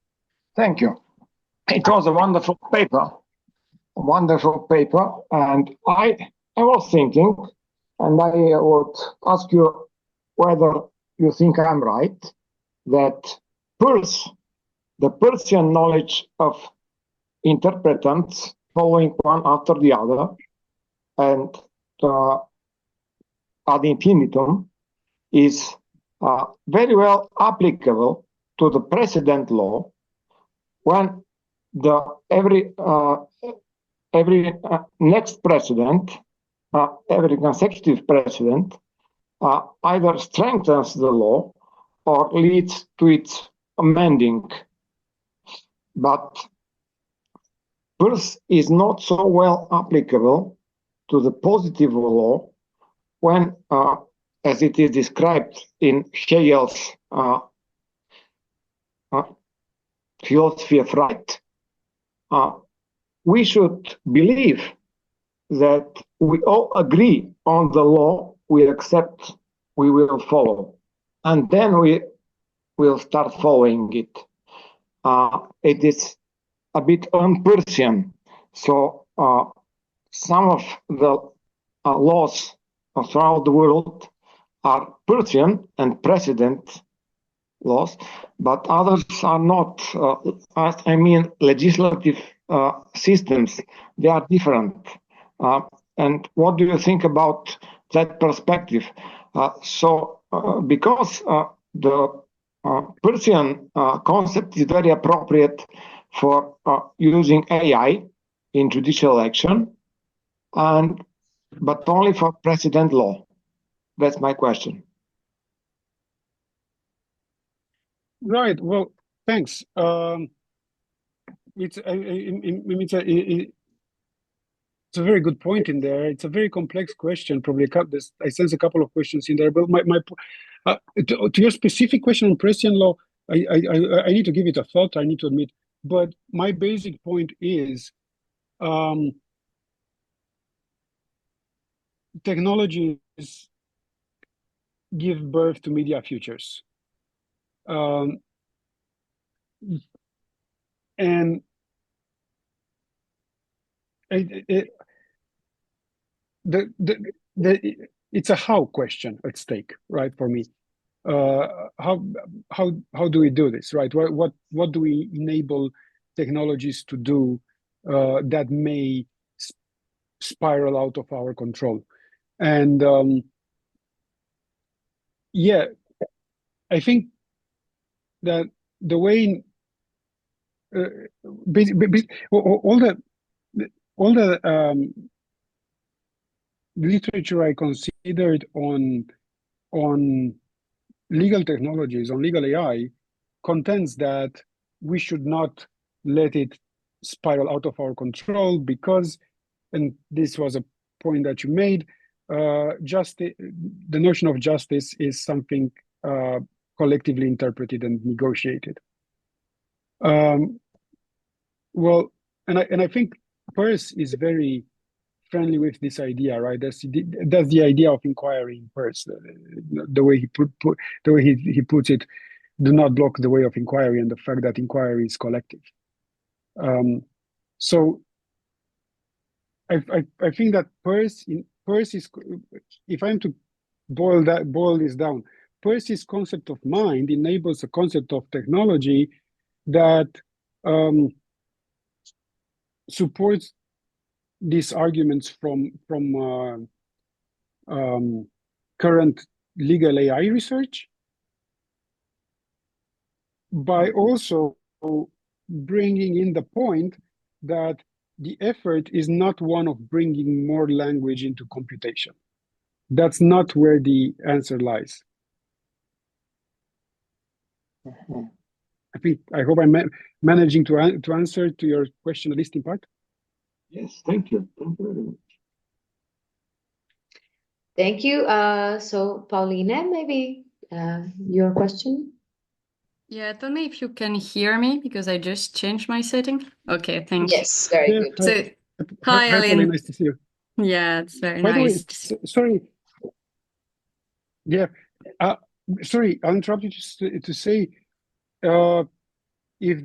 Thank you. It was a wonderful paper, and I was thinking, and I would ask you whether you think I'm right, that the Persian knowledge of interpretants following one after the other and ad infinitum is very well applicable to the precedent law when every next precedent, every consecutive precedent either strengthens the law or leads to its amending. But Peirce is not so well applicable to the positive law when, as it is described in Hegel's philosophy of right, we should believe that we all agree on the law we accept we will follow, and then we will start following it. It is a bit un-Persian, so some of the laws throughout the world are Persian and precedent laws, but others are not. I mean, legislative systems, they are different. And what do you think about that perspective? Because the Persian concept is very appropriate for using AI in judicial action, but only for precedent law. That's my question. Right. Well, thanks. It's a very good point in there. It's a very complex question. Probably I sense a couple of questions in there. But to your specific question on Persian law, I need to give it a thought. I need to admit. But my basic point is, technologies give birth to media futures. And it's a how question at stake, right? For me, how do we do this, right? What do we enable technologies to do that may spiral out of our control? And yeah, I think that the way all the literature I considered on legal technologies, on legal AI, contends that we should not let it spiral out of our control because, and this was a point that you made, the notion of justice is something collectively interpreted and negotiated. Well, and I think Peirce is very friendly with this idea, right? That's the idea of inquiry in Peirce. The way he puts it, do not block the way of inquiry, and the fact that inquiry is collective. So I think that Peirce is, if I'm to boil this down, Peirce's concept of mind enables a concept of technology that supports these arguments from current legal AI research by also bringing in the point that the effort is not one of bringing more language into computation. That's not where the answer lies. I hope I'm managing to answer to your question, at least in part. Yes, thank you. Thank you very much. Thank you. So, Pauline, maybe your question? Yeah, tell me if you can hear me because I just changed my setting. Okay, thanks. Yes, very good. So, hi, Alin. Nice to see you. Yeah, it's very By the way, nice. sorry, Yeah. Sorry, I interrupted you to say, if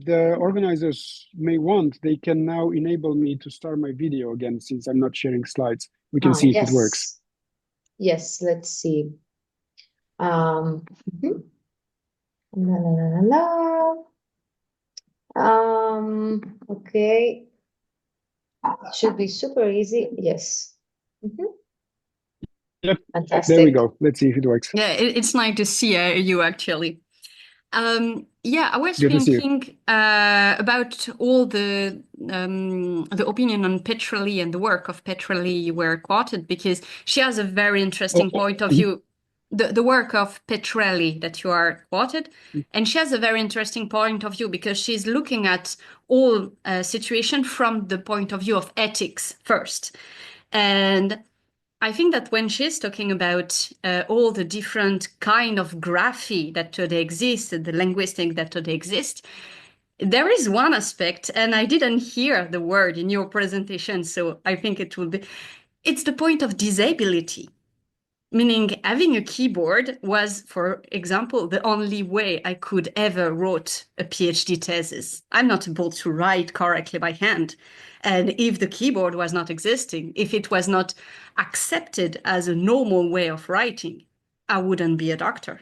the organizers may want, they can now enable me to start my video again, since I'm not sharing slides. We can see if it works. Yes, let's see. Mhm. La, la, la, la. Okay. Should be super easy. Yes. Mhm. Yep. Fantastic. There we go. Let's see if it works. Yeah, it's nice to see you actually. Yeah, I was Good to see you. thinking about all the opinion on Petrilli and the work of Petrilli were quoted, because she has a very interesting point of view. The work of Petrilli that you are quoted, and she has a very interesting point of view because she's looking at all situation from the point of view of ethics first. And I think that when she's talking about all the different kind of graphy that today exist, the linguistic that today exist, there is one aspect, and I didn't hear the word in your presentation, so I think it will be, it's the point of disability. Meaning having a keyboard was, for example, the only way I could ever wrote a PhD thesis. I'm not able to write correctly by hand. And if the keyboard was not existing, if it was not accepted as a normal way of writing, I wouldn't be a doctor.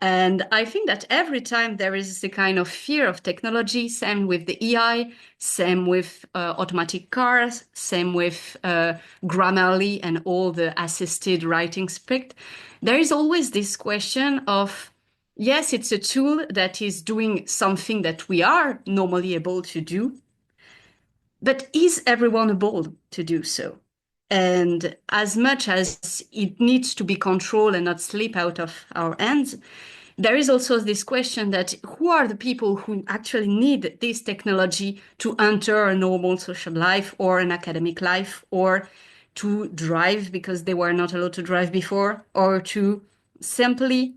And I think that every time there is a kind of fear of technology, same with the AI, same with automatic cars, same with Grammarly and all the assisted writing script, there is always this question of, yes, it's a tool that is doing something that we are normally able to do, but is everyone able to do so? And as much as it needs to be controlled and not slip out of our hands, there is also this question that who are the people who actually need this technology to enter a normal social life or an academic life, or to drive because they were not allowed to drive before, or to simply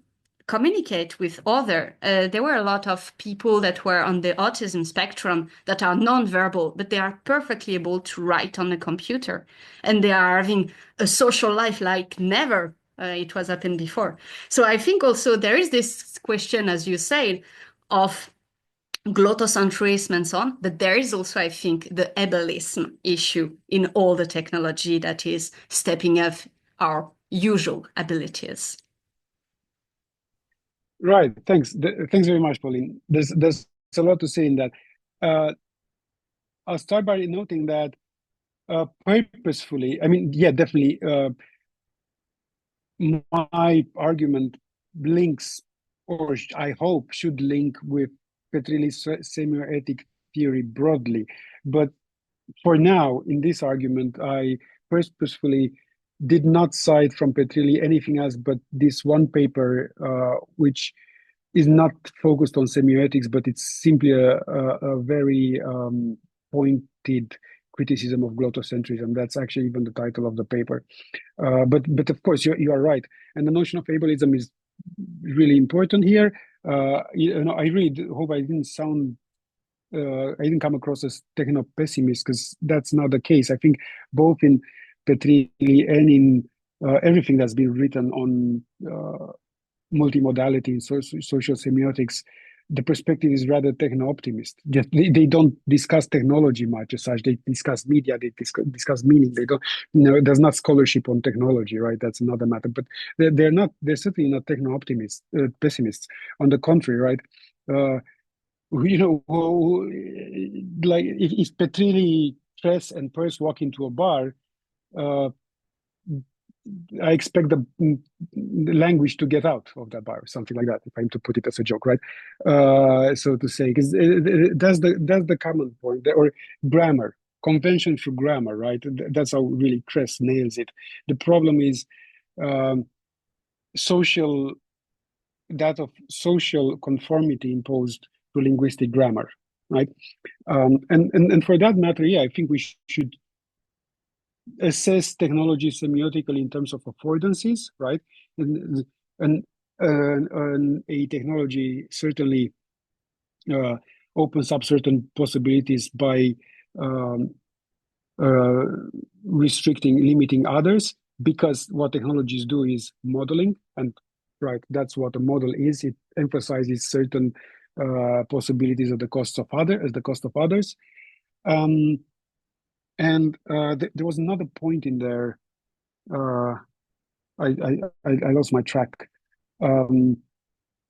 communicate with other. There were a lot of people that were on the autism spectrum that are non-verbal, but they are perfectly able to write on a computer, and they are having a social life like never it was happened before. So I think also there is this question, as you said, of glottocentrism and so on, but there is also, I think, the ableism issue in all the technology that is stepping up our usual abilities. Right. Thanks. Thanks very much, Pauline. There's a lot to say in that. I'll start by noting that purposefully, I mean, yeah, definitely, my argument links, or I hope should link, with Petrilli's semiotic theory broadly. But for now, in this argument, I purposefully did not cite from Petrilli anything else but this one paper, which is not focused on semiotics, but it's simply a very pointed criticism of glottocentrism. That's actually even the title of the paper. But of course, you are right, and the notion of ableism is really important here. I really hope I didn't sound. I didn't come across as techno-pessimist, because that's not the case. I think both in Petrilli and in everything that's been written on multimodality and social semiotics, the perspective is rather techno-optimist. They don't discuss technology much as such. They discuss media, they discuss meaning. They don't, there's not scholarship on technology, right? That's another matter. But they're certainly not techno-optimists, pessimists. On the contrary, right? Like if Petrilli, Tress, and Peirce walk into a bar, I expect the language to get out of that bar, something like that, if I'm to put it as a joke, right? So to say, because that's the common point, or grammar, convention for grammar, right? That's how really Kress nails it. The problem is social conformity imposed to linguistic grammar, right? And for that matter, yeah, I think we should assess technology semiotically in terms of affordances, right? And a technology certainly opens up certain possibilities by restricting, limiting others. because what technologies do is modeling, and right, that's what a model is. It emphasizes certain possibilities at the cost of others. There was another point in there. I lost my track.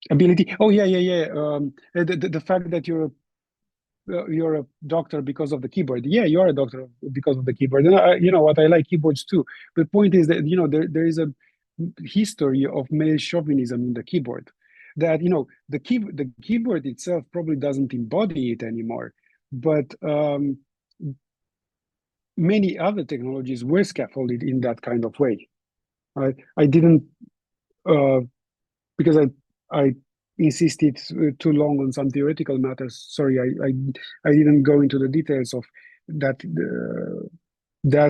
Ability. Oh yeah. The fact that you're a doctor because of the keyboard. Yeah, you are a doctor because of the keyboard. And you know what? I like keyboards too. The point is that there is a history of male chauvinism in the keyboard. That the keyboard itself probably doesn't embody it anymore, but many other technologies were scaffolded in that kind of way. I didn't because I insisted too long on some theoretical matters. Sorry, I didn't go into the details of that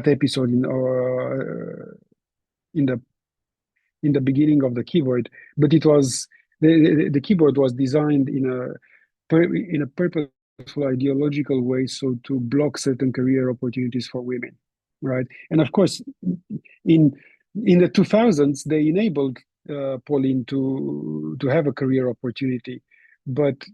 episode in the beginning of the keyboard, but it was the keyboard was designed in a purposeful ideological way, so to block certain career opportunities for women, right? And of course, in the 2000s, they enabled Pauline to have a career opportunity, but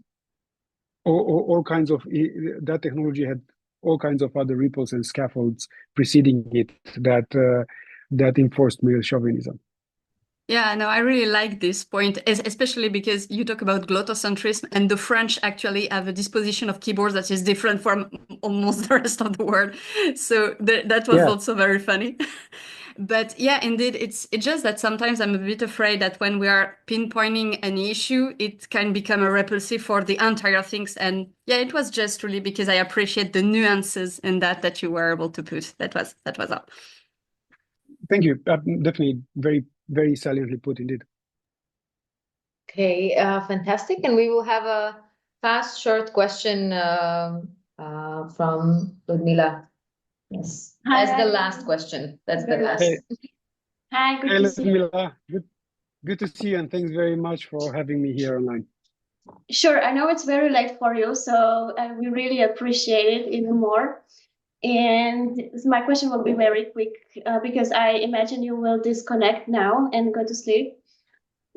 all kinds of that technology had all kinds of other ripples and scaffolds preceding it that enforced male chauvinism. Yeah, no, I really like this point, especially because you talk about glottocentrism, and the French actually have a disposition of keyboards that is different from almost the rest of the world. So that was also very funny. But yeah, indeed, it's just that sometimes I'm a bit afraid that when we are pinpointing an issue, it can become a repulsive for the entire things. And yeah, it was just really because I appreciate the nuances in that you were able to put. That was all. Thank you. Definitely very, very saliently put indeed. Okay, fantastic. And we will have a fast, short question from Ludmila. Yes, Hi, as the last question. That's the last. Hey. Hi, good to see you. Ludmila. Good to see you, and thanks very much for having me here online. Sure, I know it's very late for you, so we really appreciate it even more. And my question will be very quick because I imagine you will disconnect now and go to sleep.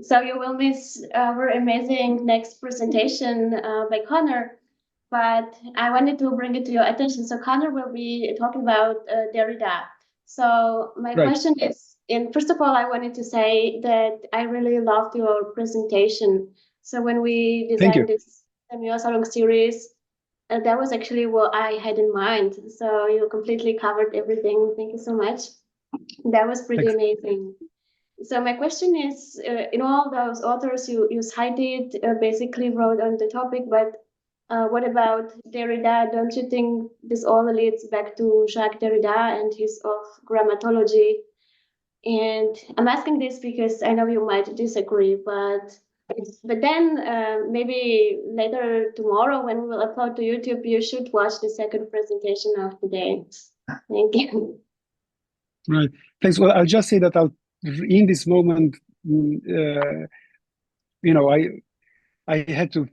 So you will miss our amazing next presentation by Connor. But I wanted to bring it to your attention. So Connor will be talking about Derrida. So my question is, and first of all, I wanted to say that I really loved your presentation. So when we designed this Semiosalon series, that was actually what I had in mind. So you completely covered everything. Thank you so much. That was pretty amazing. So my question is, in all those authors you cited, basically wrote on the topic, but what about Derrida? Don't you think this all leads back to Jacques Derrida and his of grammatology? And I'm asking this because I know you might disagree, but then maybe later tomorrow when we will upload to YouTube, you should watch the second presentation of the day. Thank you. Right. Thanks. Well, I'll just say that in this moment, I had to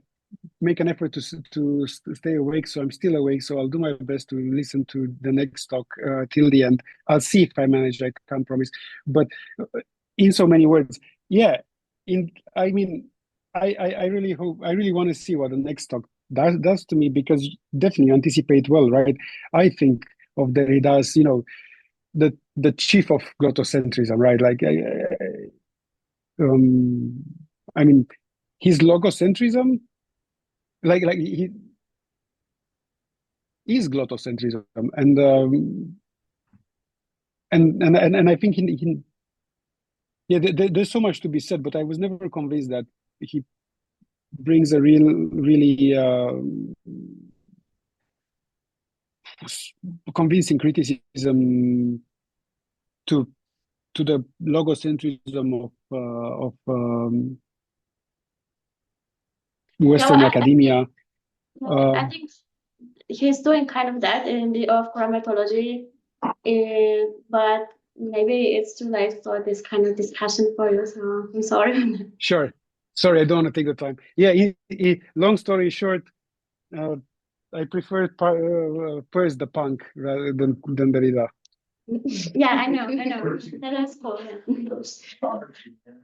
make an effort to stay awake, so I'm still awake. So I'll do my best to listen to the next talk till the end. I'll see if I manage. I can't promise, but in so many words, yeah. I really hope. I really want to see what the next talk does to me, because definitely anticipate well, right? I think of Derrida as the chief of glottocentrism, right? Like, his logocentrism, like he is glottocentrism, and I think there's so much to be said, but I was never convinced that he brings a really convincing criticism to the logocentrism of Western academia. I think he's doing kind of that in the of grammatology, but maybe it's too late for this kind of discussion for you, so I'm sorry. Sure. Sorry, I don't want to take the time. Yeah, long story short, I prefer first the punk rather than Derrida. Yeah, I know. That is cool.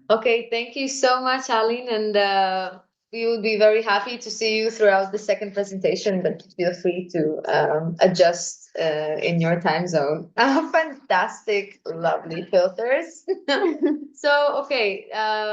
Okay, thank you so much, Alin, and we will be very happy to see you throughout the second presentation, but feel free to adjust in your time zone. Fantastic, lovely filters. So, okay.